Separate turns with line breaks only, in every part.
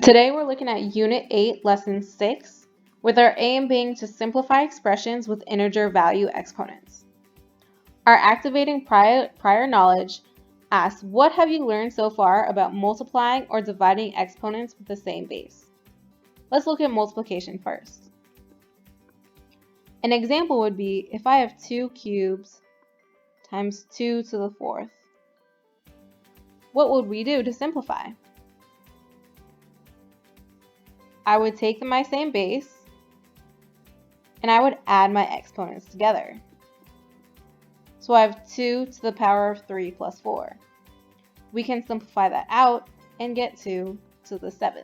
Today we're looking at Unit 8, Lesson 6, with our aim being to simplify expressions with integer value exponents. Our activating prior knowledge asks, what have you learned so far about multiplying or dividing exponents with the same base? Let's look at multiplication first. An example would be if I have 2 cubes times 2 to the 4th. What would we do to simplify? I would take my same base and I would add my exponents together. So I have 2 to the power of 3 plus 4. We can simplify that out and get 2 to the 7th.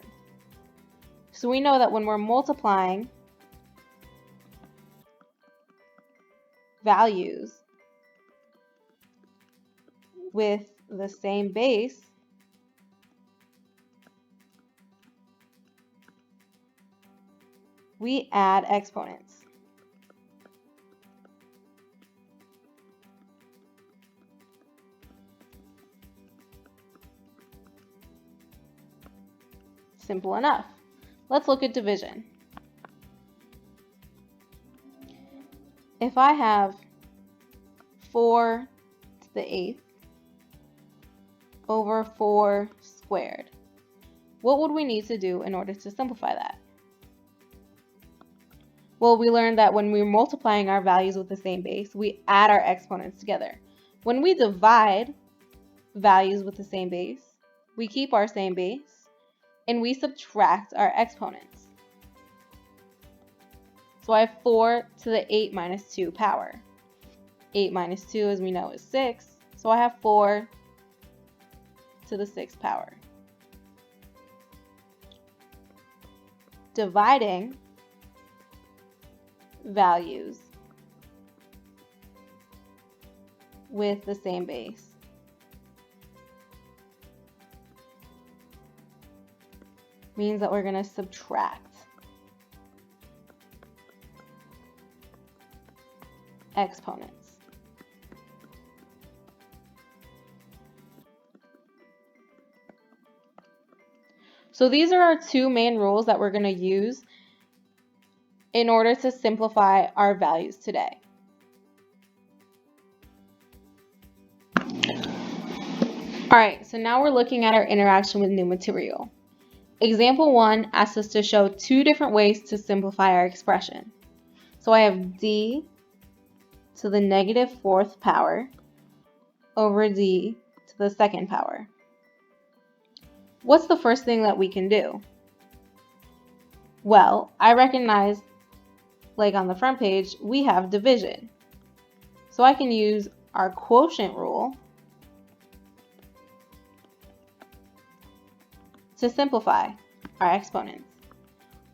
So we know that when we're multiplying values with the same base, we add exponents. Simple enough. Let's look at division. If I have 4 to the 8th over 4 squared, what would we need to do in order to simplify that? Well, we learned that when we're multiplying our values with the same base, we add our exponents together. When we divide values with the same base, we keep our same base and we subtract our exponents. So I have 4 to the 8 minus 2 power. 8 minus 2, as we know, is 6. So I have 4 to the 6th power. Dividing values with the same base. Means that we're going to subtract exponents. So these are our two main rules that we're going to use in order to simplify our values today. Alright, so now we're looking at our interaction with new material. Example 1 asks us to show two different ways to simplify our expression. So I have d to the negative 4th power over d to the 2nd power. What's the first thing that we can do? Well, I recognize, like on the front page, we have division. So I can use our quotient rule to simplify our exponents.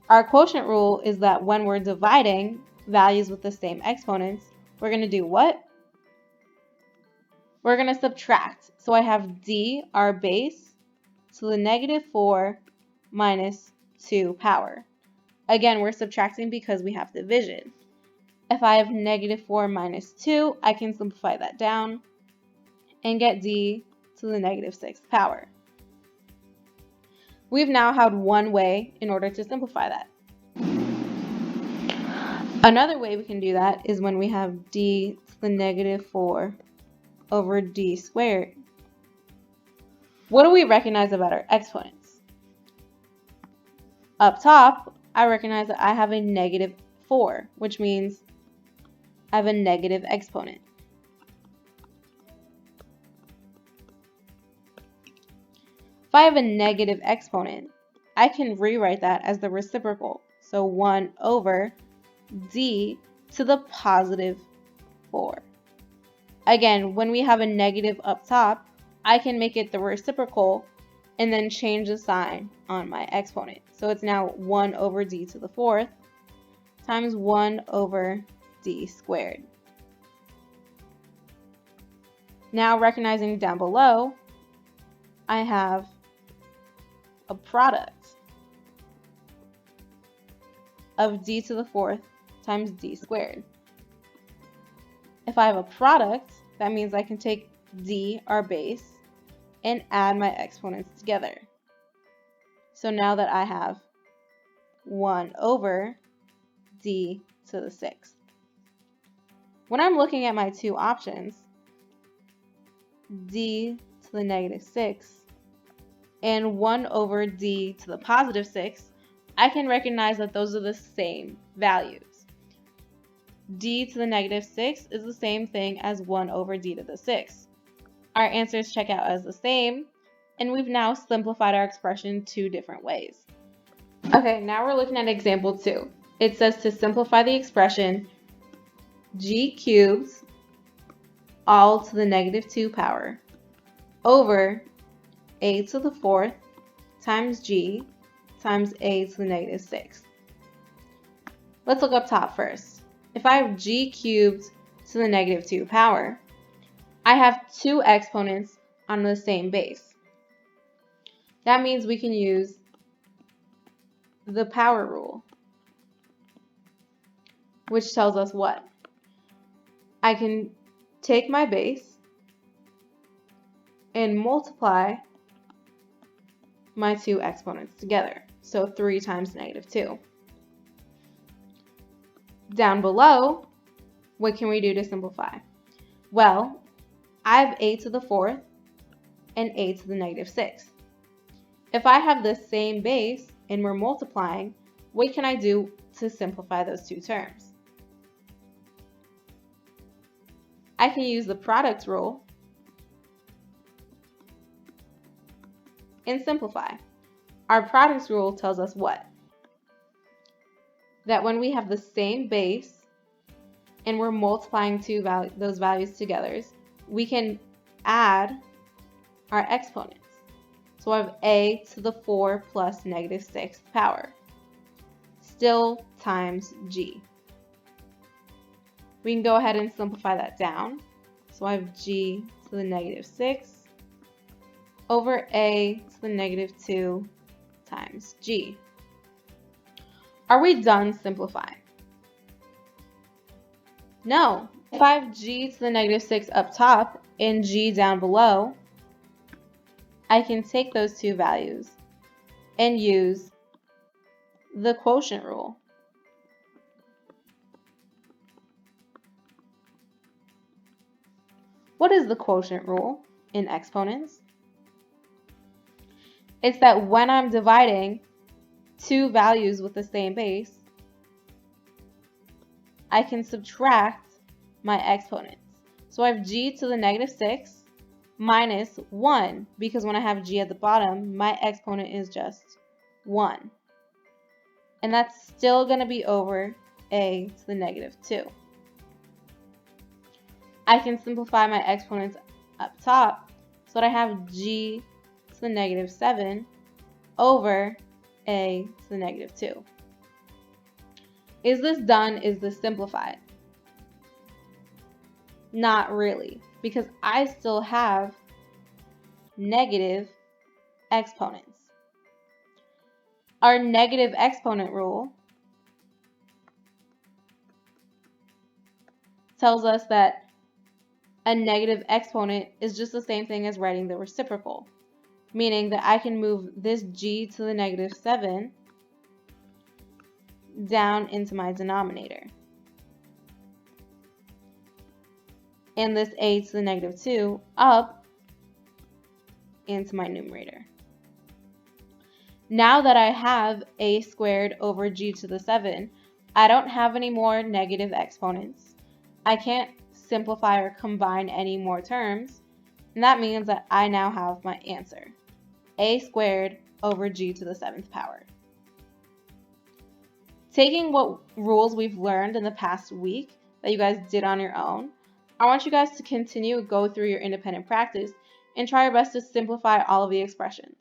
Our quotient rule is that when we're dividing values with the same exponents, we're going to do what? We're going to subtract. So I have d, our base, to the negative 4 minus 2 power. Again, we're subtracting because we have division. If I have negative 4 minus 2, I can simplify that down and get d to the negative 6th power. We've now had one way in order to simplify that. Another way we can do that is when we have d to the negative 4 over d squared. What do we recognize about our exponents? Up top, I recognize that I have a negative 4, which means I have a negative exponent. If I have a negative exponent, I can rewrite that as the reciprocal. So 1 over d to the positive 4. Again, when we have a negative up top, I can make it the reciprocal and then change the sign on my exponent. So it's now 1 over d to the 4th times 1 over d squared. Now recognizing down below, I have a product of d to the 4th times d squared. If I have a product, that means I can take d, our base, and add my exponents together. So now that I have 1 over d to the 6th. When I'm looking at my two options, d to the negative 6 and 1 over d to the positive 6, I can recognize that those are the same values. D to the negative 6 is the same thing as 1 over d to the 6. Our answers check out as the same, and we've now simplified our expression two different ways. Okay, now we're looking at example 2. It says to simplify the expression g cubed all to the negative 2 power over a to the 4th times g times a to the negative 6th. Let's look up top first. If I have g cubed to the negative 2 power, I have two exponents on the same base. That means we can use the power rule, which tells us what? I can take my base and multiply my two exponents together. So 3 times negative 2. Down below, what can we do to simplify? Well, I have a to the 4th and a to the negative 6th. If I have the same base and we're multiplying, what can I do to simplify those two terms? I can use the product rule and simplify. Our product rule tells us what? That when we have the same base and we're multiplying those values together, we can add our exponents. So I have a to the 4 plus negative 6th power, still times g. We can go ahead and simplify that down. So I have g to the negative 6 over a to the negative 2 times g. Are we done simplifying? No. If I have g to the negative 6 up top and g down below, I can take those two values and use the quotient rule. What is the quotient rule in exponents? It's that when I'm dividing two values with the same base, I can subtract my exponents. So I have g to the negative 6 minus 1, because when I have g at the bottom, my exponent is just 1. And that's still going to be over a to the negative 2. I can simplify my exponents up top so that I have g to the negative 7 over a to the negative 2. Is this done? Is this simplified? Not really, because I still have negative exponents. Our negative exponent rule tells us that a negative exponent is just the same thing as writing the reciprocal, meaning that I can move this g to the negative 7 down into my denominator, and this a to the negative 2 up into my numerator. Now that I have a squared over g to the 7, I don't have any more negative exponents. I can't simplify or combine any more terms, and that means that I now have my answer, a squared over g to the 7th power. Taking what rules we've learned in the past week that you guys did on your own, I want you guys to continue to go through your independent practice and try your best to simplify all of the expressions.